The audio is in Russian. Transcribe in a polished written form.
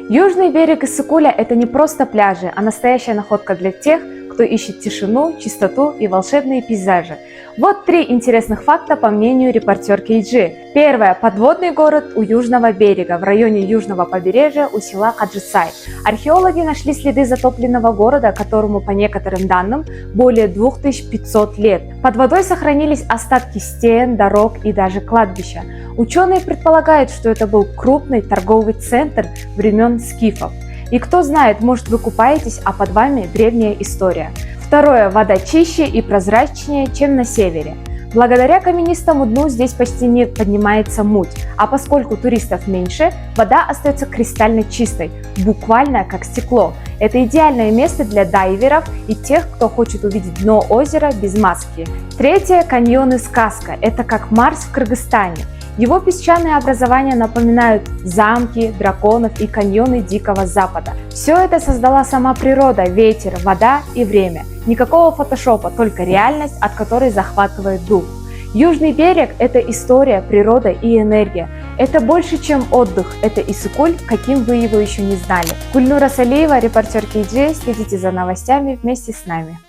Южный берег Иссык-Куля – это не просто пляжи, а настоящая находка для тех, кто ищет тишину, чистоту и волшебные пейзажи. Вот 3 интересных факта по мнению репортерки EG. Первое. Подводный город у Южного берега, в районе Южного побережья у села Хаджисай. Археологи нашли следы затопленного города, которому, по некоторым данным, более 2500 лет. Под водой сохранились остатки стен, дорог и даже кладбища. Ученые предполагают, что это был крупный торговый центр времен скифов. И кто знает, может, вы купаетесь, а под вами древняя история. Второе. Вода чище и прозрачнее, чем на севере. Благодаря каменистому дну здесь почти не поднимается муть, а поскольку туристов меньше, вода остается кристально чистой, буквально как стекло. Это идеальное место для дайверов и тех, кто хочет увидеть дно озера без маски. Третье. Каньоны Сказка. Это как Марс в Кыргызстане. Его песчаные образования напоминают замки, драконов и каньоны Дикого Запада. Все это создала сама природа, ветер, вода и время. Никакого фотошопа, только реальность, от которой захватывает дух. Южный берег – это история, природа и энергия. Это больше, чем отдых, это Иссык-Куль, каким вы его еще не знали. Гульнура Салиева, репортерки EG, следите за новостями вместе с нами.